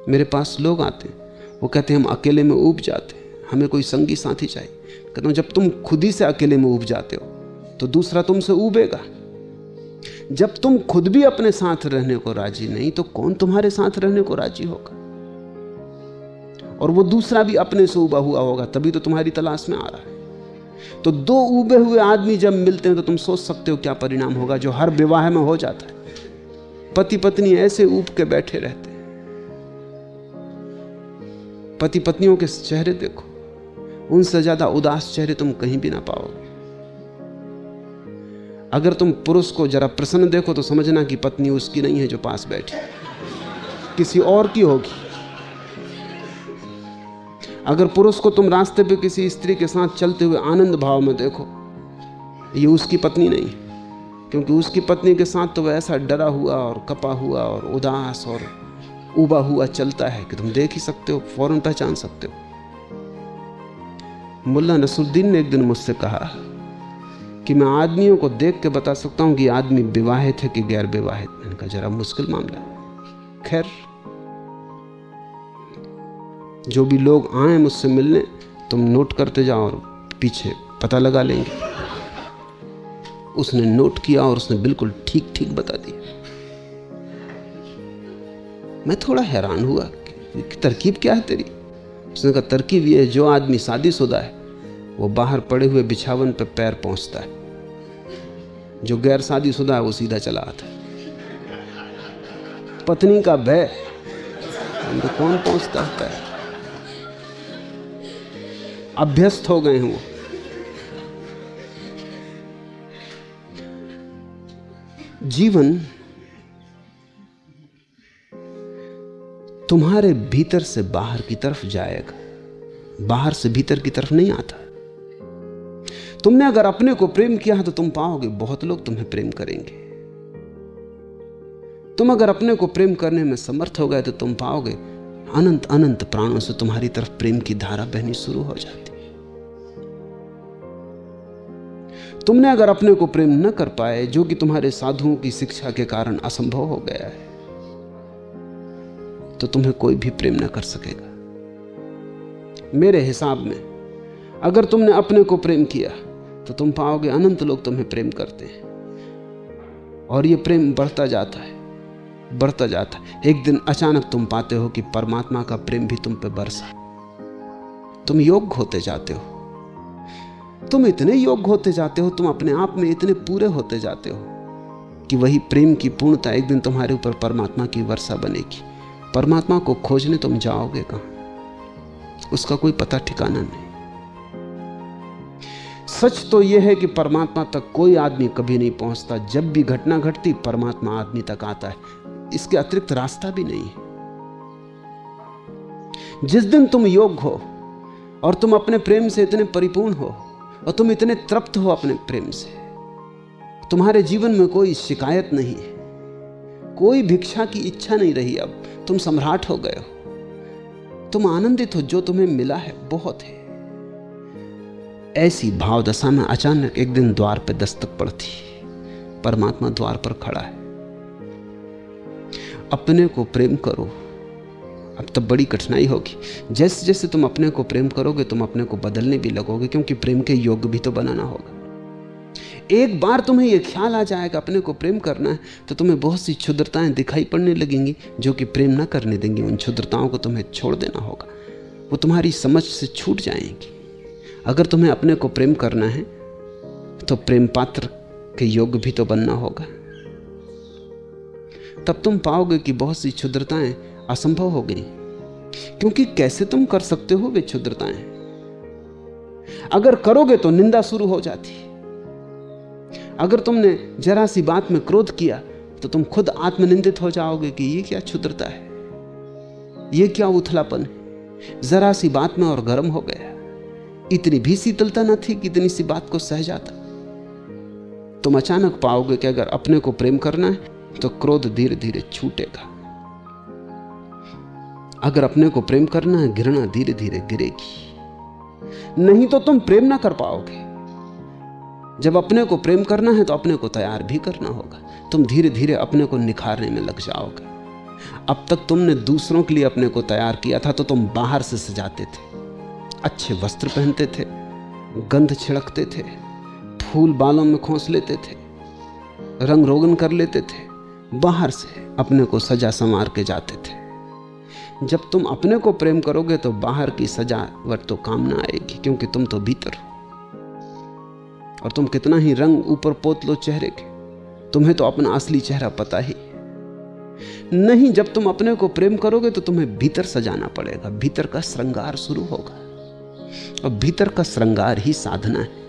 मेरे पास लोग आते हैं, वो कहते हैं हम अकेले में ऊब जाते हैं, हमें कोई संगी साथी चाहिए। कहता हूँ जब तुम खुद ही से अकेले में ऊब जाते हो तो दूसरा तुमसे ऊबेगा। जब तुम खुद भी अपने साथ रहने को राजी नहीं तो कौन तुम्हारे साथ रहने को राजी होगा? और वो दूसरा भी अपने से ऊबा हुआ होगा, तभी तो तुम्हारी तलाश में आ रहा है। तो दो ऊबे हुए आदमी जब मिलते हैं तो तुम सोच सकते हो क्या परिणाम होगा, जो हर विवाह में हो जाता है। पति पत्नी ऐसे ऊब के बैठे रहते हैं। पति पत्नियों के चेहरे देखो, उनसे ज्यादा उदास चेहरे तुम कहीं भी ना पाओगे। अगर तुम पुरुष को जरा प्रसन्न देखो तो समझना कि पत्नी उसकी नहीं है जो पास बैठी, किसी और की होगी। अगर पुरुष को तुम रास्ते पे किसी स्त्री के साथ चलते हुए आनंद भाव में देखो, ये उसकी पत्नी नहीं, क्योंकि उसकी पत्नी के साथ तो वह ऐसा डरा हुआ और कपा हुआ और उदास और उबा हुआ चलता है कि तुम देख ही सकते हो, फौरन पहचान सकते हो। मुल्ला नसरुद्दीन ने एक दिन मुझसे कहा कि मैं आदमियों को देख के बता सकता हूं कि आदमी विवाहित है कि गैर विवाहित। मैंने कहा जरा मुश्किल मामला है। खैर, जो भी लोग आए मुझसे मिलने, तुम नोट करते जाओ और पीछे पता लगा लेंगे। उसने नोट किया और उसने बिल्कुल ठीक ठीक बता दिया। मैं थोड़ा हैरान हुआ कि तरकीब क्या है तेरी। उसने कहा तरकीब ये है, जो आदमी शादीशुदा है वो बाहर पड़े हुए बिछावन पे पैर पहुंचता है, जो गैर शादीशुदा है वो सीधा चला आता है। पत्नी का भय, तो कौन पहुंचता है पैर? अभ्यस्त हो गए हैं वो। जीवन तुम्हारे भीतर से बाहर की तरफ जाएगा, बाहर से भीतर की तरफ नहीं आता। तुमने अगर अपने को प्रेम किया है तो तुम पाओगे बहुत लोग तुम्हें प्रेम करेंगे। तुम अगर अपने को प्रेम करने में समर्थ हो गए तो तुम पाओगे अनंत अनंत प्राणों से तुम्हारी तरफ प्रेम की धारा बहनी शुरू हो जाती। तुमने अगर अपने को प्रेम न कर पाए, जो कि तुम्हारे साधुओं की शिक्षा के कारण असंभव हो गया है, तो तुम्हें कोई भी प्रेम न कर सकेगा। मेरे हिसाब में अगर तुमने अपने को प्रेम किया तो तुम पाओगे अनंत लोग तुम्हें प्रेम करते हैं, और ये प्रेम बढ़ता जाता है, बढ़ता जाता है। एक दिन अचानक तुम पाते हो कि परमात्मा का प्रेम भी तुम पे बरसा। तुम योग्य होते जाते हो, तुम इतने योग्य होते जाते हो, तुम अपने आप में इतने पूरे होते जाते हो कि वही प्रेम की पूर्णता एक दिन तुम्हारे ऊपर परमात्मा की वर्षा बनेगी। परमात्मा को खोजने तुम जाओगे कहां? उसका कोई पता ठिकाना नहीं। सच तो यह है कि परमात्मा तक कोई आदमी कभी नहीं पहुंचता। जब भी घटना घटती परमात्मा आदमी तक आता है, इसके अतिरिक्त रास्ता भी नहीं है। जिस दिन तुम योग्य हो और तुम अपने प्रेम से इतने परिपूर्ण हो और तुम इतने तृप्त हो अपने प्रेम से, तुम्हारे जीवन में कोई शिकायत नहीं है, कोई भिक्षा की इच्छा नहीं रही। अब तुम सम्राट हो गए हो, तुम आनंदित हो, जो तुम्हें मिला है बहुत है। ऐसी भाव दशा में अचानक एक दिन द्वार पर दस्तक पड़ती, परमात्मा द्वार पर खड़ा है। अपने को प्रेम करो। अब तब बड़ी कठिनाई होगी। जैसे जैसे तुम अपने को प्रेम करोगे तुम अपने को बदलने भी लगोगे, क्योंकि प्रेम के योग्य भी तो बनाना होगा। एक बार तुम्हें यह ख्याल आ जाएगा अपने को प्रेम करना है तो तुम्हें बहुत सी क्षुद्रताएं दिखाई पड़ने लगेंगी जो कि प्रेम ना करने देंगी। उन क्षुद्रताओं को तुम्हें छोड़ देना होगा, वो तुम्हारी समझ से छूट जाएंगी। अगर तुम्हें अपने को प्रेम करना है तो प्रेम पात्र के योग्य भी तो बनना होगा। तब तुम पाओगे कि बहुत सी क्षुद्रताएं असंभव हो गई, क्योंकि कैसे तुम कर सकते हो वे क्षुद्रताएं? अगर करोगे तो निंदा शुरू हो जाती। अगर तुमने जरा सी बात में क्रोध किया तो तुम खुद आत्मनिंदित हो जाओगे कि ये क्या क्षुद्रता है, ये क्या उथलापन है। जरा सी बात में और गर्म हो गया, इतनी भी शीतलता न थी कि इतनी सी बात को सह जाता। तुम अचानक पाओगे कि अगर अपने को प्रेम करना है तो क्रोध धीरे धीरे छूटेगा। अगर अपने को प्रेम करना है घृणा धीरे धीरे गिरेगी। नहीं तो तुम प्रेम ना कर पाओगे। जब अपने को प्रेम करना है तो अपने को तैयार भी करना होगा। तुम धीरे धीरे अपने को निखारने में लग जाओगे। अब तक तुमने दूसरों के लिए अपने को तैयार किया था तो तुम बाहर से सजाते थे, अच्छे वस्त्र पहनते थे, गंध छिड़कते थे, फूल बालों में खोस लेते थे, रंग रोगन कर लेते थे, बाहर से अपने को सजा संवार के जाते थे। जब तुम अपने को प्रेम करोगे तो बाहर की सजावट तो काम ना आएगी, क्योंकि तुम तो भीतर हो। और तुम कितना ही रंग ऊपर पोत लो चेहरे के, तुम्हें तो अपना असली चेहरा पता ही नहीं। जब तुम अपने को प्रेम करोगे तो तुम्हें भीतर सजाना पड़ेगा, भीतर का श्रृंगार शुरू होगा, और भीतर का श्रृंगार ही साधना है।